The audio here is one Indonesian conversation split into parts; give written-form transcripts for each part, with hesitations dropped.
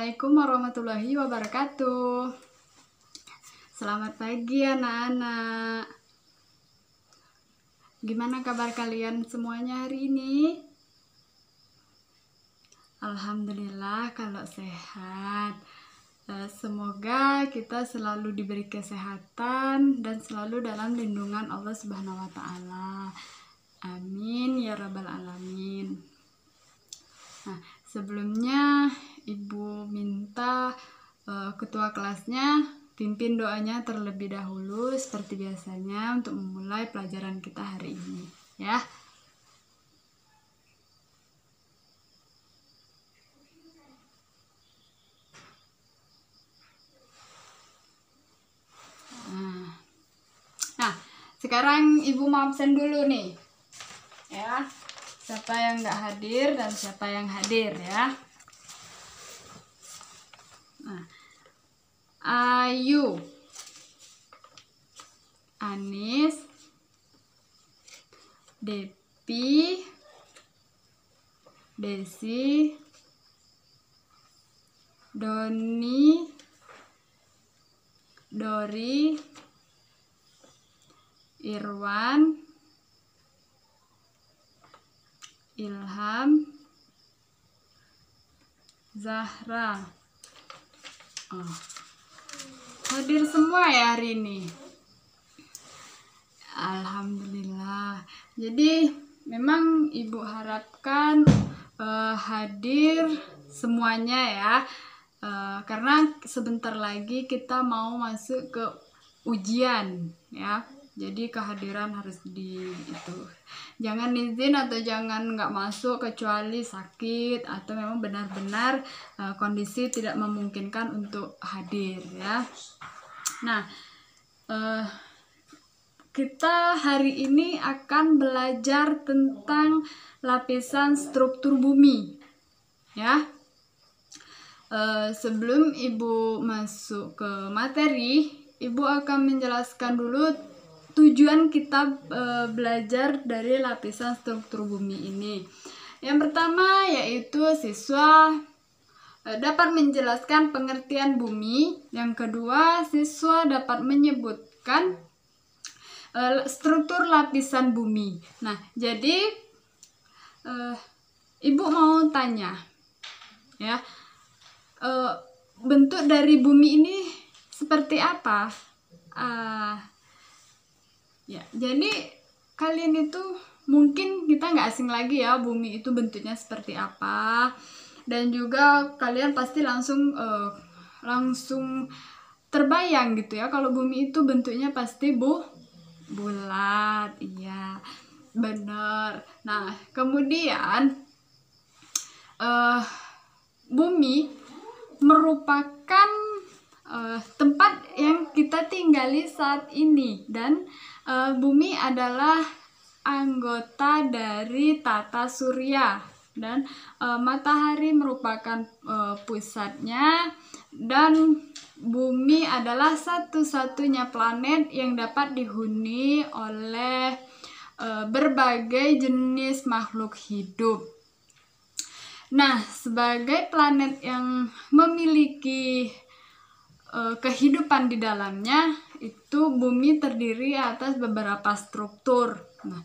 Assalamualaikum warahmatullahi wabarakatuh. Selamat pagi anak-anak. Gimana kabar kalian semuanya hari ini? Alhamdulillah kalau sehat. Semoga kita selalu diberi kesehatan dan selalu dalam lindungan Allah Subhanahu wa Ta'ala. Amin ya Rabbal 'Alamin. Nah, sebelumnya Ibu minta ketua kelasnya pimpin doanya terlebih dahulu seperti biasanya untuk memulai pelajaran kita hari ini, ya. Nah, sekarang Ibu mau absen dulu nih, ya. Siapa yang nggak hadir dan siapa yang hadir, ya. Nah, Ayu, Anis, Depi, Desi, Doni, Dori, Irwan, Ilham, Zahra. Hadir semua ya hari ini. Alhamdulillah. Jadi memang Ibu harapkan hadir semuanya ya, karena sebentar lagi kita mau masuk ke ujian ya. Jadi kehadiran harus jangan izin atau jangan nggak masuk kecuali sakit atau memang benar-benar kondisi tidak memungkinkan untuk hadir ya. Nah, kita hari ini akan belajar tentang lapisan struktur bumi ya. Sebelum Ibu masuk ke materi, Ibu akan menjelaskan dulu tujuan kita belajar dari lapisan struktur bumi ini. Yang pertama yaitu siswa dapat menjelaskan pengertian bumi. Yang kedua, siswa dapat menyebutkan struktur lapisan bumi. Nah, jadi Ibu mau tanya ya, bentuk dari bumi ini seperti apa? Ya, jadi kalian itu mungkin kita nggak asing lagi ya, bumi itu bentuknya seperti apa, dan juga kalian pasti langsung terbayang gitu ya, kalau bumi itu bentuknya pasti bulat, iya bener. Nah, kemudian bumi merupakan tempat yang kita tinggali saat ini, dan bumi adalah anggota dari tata surya, dan matahari merupakan pusatnya, dan bumi adalah satu-satunya planet yang dapat dihuni oleh berbagai jenis makhluk hidup. Nah, sebagai planet yang memiliki kehidupan di dalamnya, itu bumi terdiri atas beberapa struktur. Nah,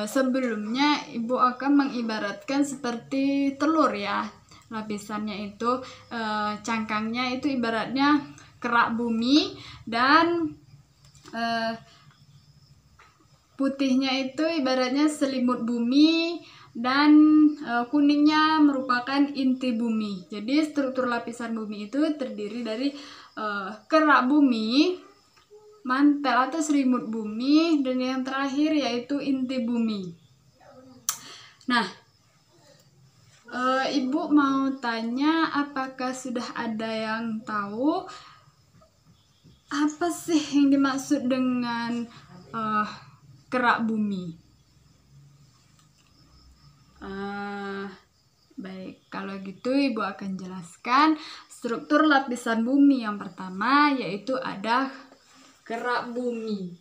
sebelumnya Ibu akan mengibaratkan seperti telur ya. Lapisannya itu cangkangnya itu ibaratnya kerak bumi, dan putihnya itu ibaratnya selimut bumi, dan kuningnya merupakan inti bumi. Jadi struktur lapisan bumi itu terdiri dari kerak bumi, mantel atau selimut bumi, dan yang terakhir yaitu inti bumi. Nah, Ibu mau tanya, apakah sudah ada yang tahu apa sih yang dimaksud dengan kerak bumi? Baik, kalau gitu Ibu akan jelaskan struktur lapisan bumi. Yang pertama yaitu ada kerak bumi.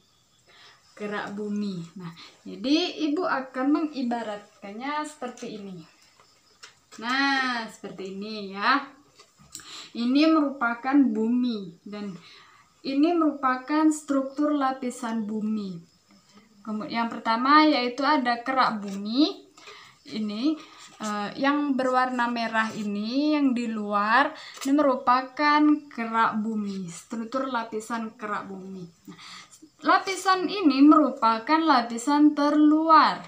Kerak bumi. Nah, jadi Ibu akan mengibaratkannya seperti ini. Nah, seperti ini ya. ini merupakan bumi dan ini merupakan struktur lapisan bumi. Yang pertama yaitu ada kerak bumi. Ini yang berwarna merah ini yang di luar ini merupakan kerak bumi, struktur lapisan kerak bumi. Nah, lapisan ini merupakan lapisan terluar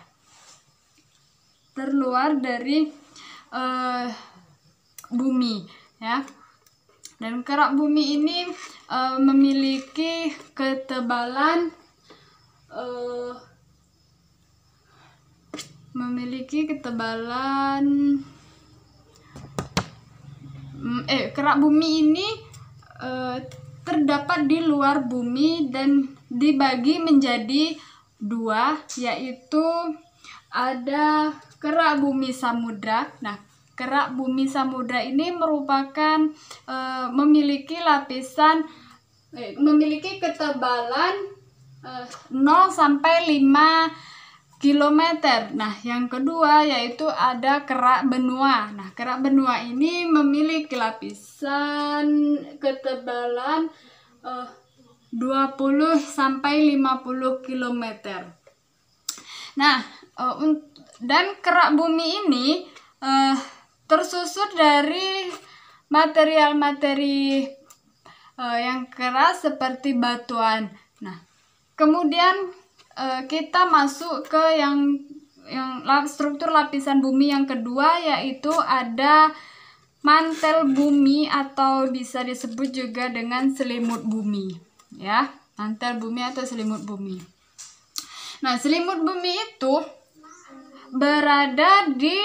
dari bumi, ya. Dan kerak bumi ini memiliki ketebalan kerak bumi ini terdapat di luar bumi dan dibagi menjadi dua, yaitu ada kerak bumi samudra. Nah, kerak bumi samudra ini merupakan memiliki ketebalan 0 sampai 5 km. Nah, yang kedua yaitu ada kerak benua. Nah, kerak benua ini memiliki lapisan ketebalan 20 sampai 50 km. Nah, dan kerak bumi ini tersusun dari material-materi yang keras seperti batuan. Nah, kemudian kita masuk ke yang struktur lapisan bumi yang kedua, yaitu ada mantel bumi atau bisa disebut juga dengan selimut bumi, ya. Mantel bumi atau selimut bumi. Nah, selimut bumi itu berada di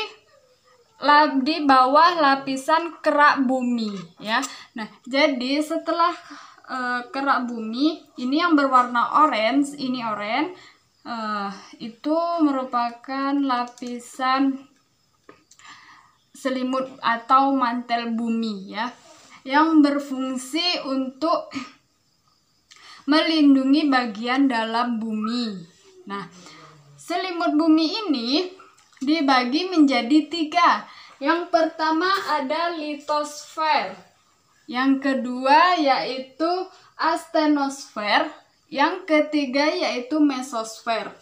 bawah lapisan kerak bumi, ya. Nah, jadi setelah kerak bumi ini yang berwarna orange, ini oranye, itu merupakan lapisan selimut atau mantel bumi, ya, yang berfungsi untuk melindungi bagian dalam bumi. Nah, selimut bumi ini dibagi menjadi 3. Yang pertama ada litosfer, yang kedua yaitu astenosfer, yang ketiga yaitu mesosfer.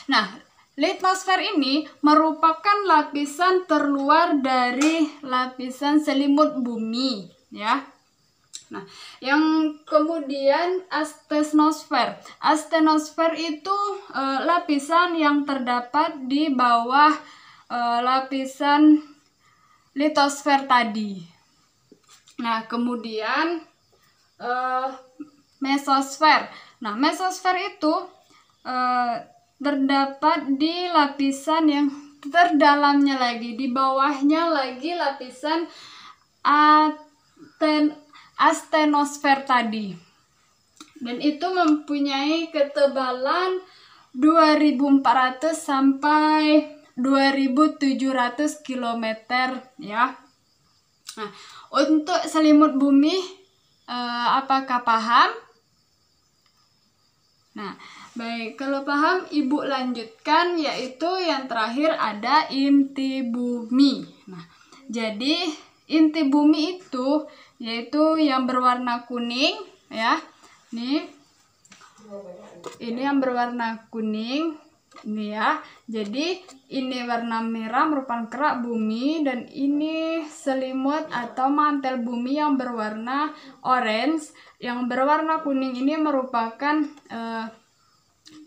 Nah, litosfer ini merupakan lapisan terluar dari lapisan selimut bumi, ya. Nah, yang kemudian astenosfer. Astenosfer itu lapisan yang terdapat di bawah lapisan litosfer tadi. Nah, kemudian mesosfer. Nah, mesosfer itu terdapat di lapisan yang terdalamnya lagi, di bawahnya lagi lapisan astenosfer tadi. Dan itu mempunyai ketebalan 2400 sampai 2700 km, ya. Nah, untuk selimut bumi apakah paham? Nah, baik, kalau paham Ibu lanjutkan, yaitu yang terakhir ada inti bumi. Nah, jadi inti bumi itu yaitu yang berwarna kuning, ya. Ini yang berwarna kuning, ini, ya. Jadi ini warna merah merupakan kerak bumi dan ini selimut atau mantel bumi yang berwarna orange. Yang berwarna kuning ini merupakan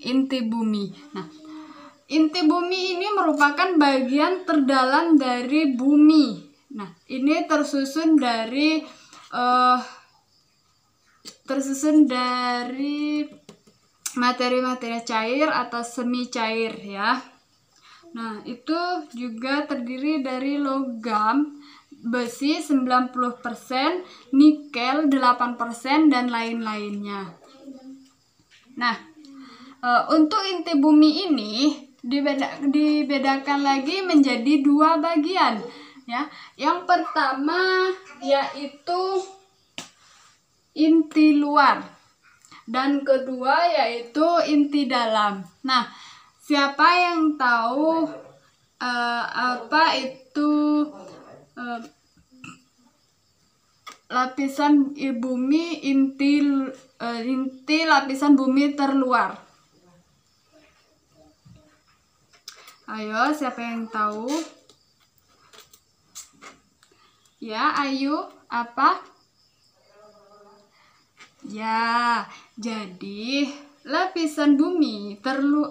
inti bumi. Nah, inti bumi ini merupakan bagian terdalam dari bumi. Nah, ini tersusun dari materi-materi cair atau semi cair, ya. Nah, itu juga terdiri dari logam, besi 90%, nikel 8%, dan lain-lainnya. Nah, untuk inti bumi ini dibedakan lagi menjadi 2 bagian, ya. Yang pertama yaitu inti luar dan kedua yaitu inti dalam. Nah, siapa yang tahu apa itu lapisan bumi inti lapisan bumi terluar. Ayo, siapa yang tahu? Ya, ayo, apa? Ya, jadi lapisan bumi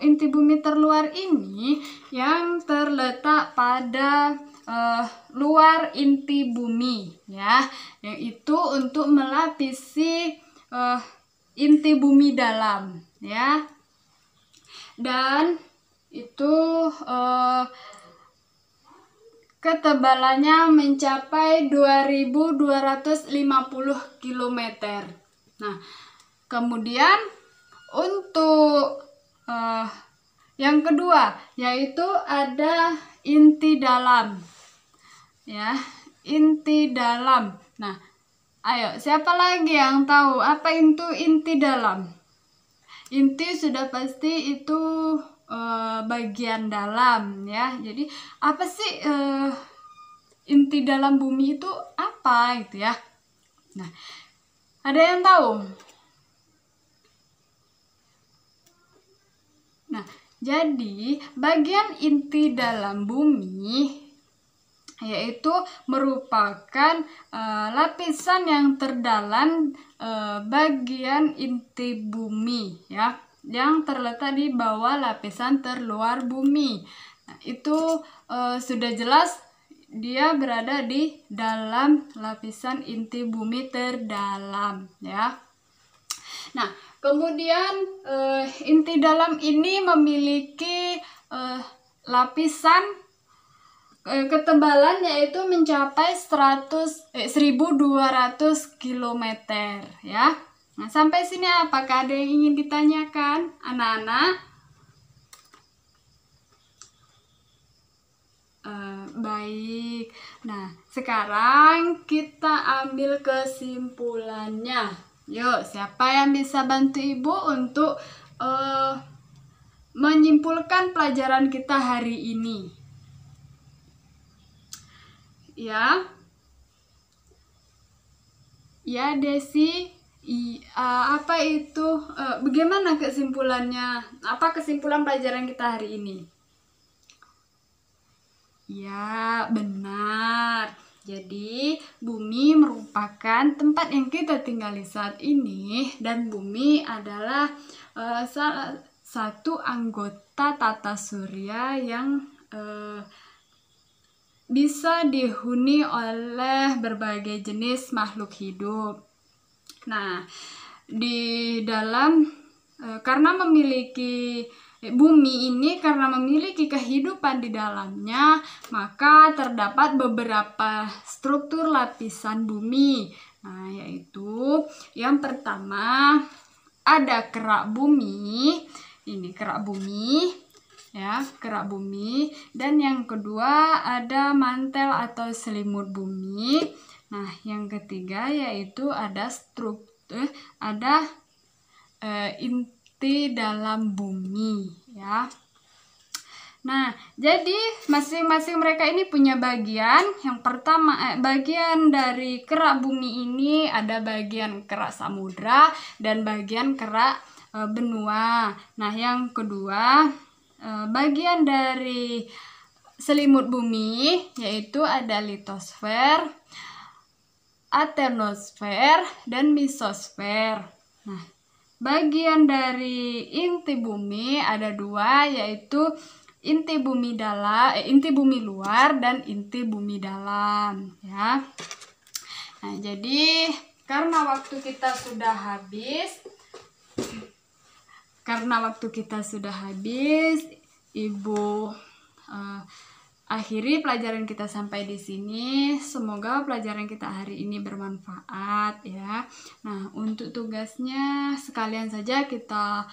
inti bumi terluar ini yang terletak pada luar inti bumi, ya, yaitu untuk melapisi inti bumi dalam, ya, dan itu ketebalannya mencapai 2250 km. Nah, kemudian untuk yang kedua yaitu ada inti dalam, ya, inti dalam. Nah, ayo, siapa lagi yang tahu apa itu inti dalam? Inti sudah pasti itu bagian dalam, ya. Jadi apa sih inti dalam bumi itu apa gitu ya? Nah, ada yang tahu? Nah, jadi bagian inti dalam bumi yaitu merupakan lapisan yang terdalam bagian inti bumi, ya, yang terletak di bawah lapisan terluar bumi. Nah, itu sudah jelas dia berada di dalam lapisan inti bumi terdalam, ya. Nah, kemudian inti dalam ini memiliki lapisan ketebalan yaitu mencapai 1200 km, ya. Nah, sampai sini apakah ada yang ingin ditanyakan, anak-anak? Baik. Nah, sekarang kita ambil kesimpulannya. Yuk, siapa yang bisa bantu ibu untuk menyimpulkan pelajaran kita hari ini? Ya, ya, Desi. Apa itu? Bagaimana kesimpulannya? Apa kesimpulan pelajaran kita hari ini? Ya, benar. Jadi, bumi merupakan tempat yang kita tinggali saat ini, dan bumi adalah salah satu anggota tata surya yang bisa dihuni oleh berbagai jenis makhluk hidup. Nah, di dalam karena memiliki bumi ini karena memiliki kehidupan di dalamnya, maka terdapat beberapa struktur lapisan bumi. Nah, yaitu yang pertama ada kerak bumi. Ini kerak bumi, ya, kerak bumi. Dan yang kedua ada mantel atau selimut bumi. Nah, yang ketiga yaitu ada struktur inti dalam bumi, ya. Nah, jadi masing-masing mereka ini punya bagian. Yang pertama, bagian dari kerak bumi ini ada bagian kerak samudra dan bagian kerak benua. Nah, yang kedua, bagian dari selimut bumi yaitu ada litosfer, atenosfer, dan mesosfer. Nah, bagian dari inti bumi ada dua, yaitu inti bumi luar dan inti bumi dalam, ya. Nah, jadi karena waktu kita sudah habis, Ibu akhiri pelajaran kita sampai di sini. Semoga pelajaran kita hari ini bermanfaat, ya. Nah, untuk tugasnya sekalian saja kita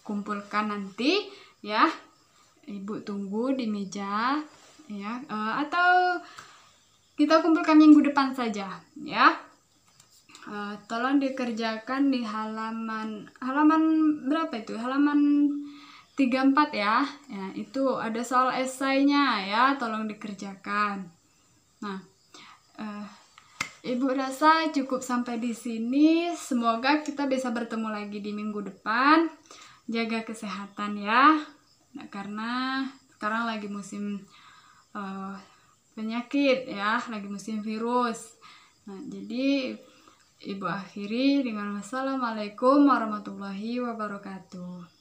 kumpulkan nanti, ya. Ibu tunggu di meja, ya, atau kita kumpulkan minggu depan saja, ya. Tolong dikerjakan di halaman berapa itu? Halaman 34 ya. Ya, itu ada soal esainya ya, tolong dikerjakan. Nah, Ibu rasa cukup sampai di sini. Semoga kita bisa bertemu lagi di minggu depan. Jaga kesehatan ya. Nah, karena sekarang lagi musim penyakit ya, lagi musim virus. Nah, jadi Ibu akhiri dengan wassalamualaikum warahmatullahi wabarakatuh.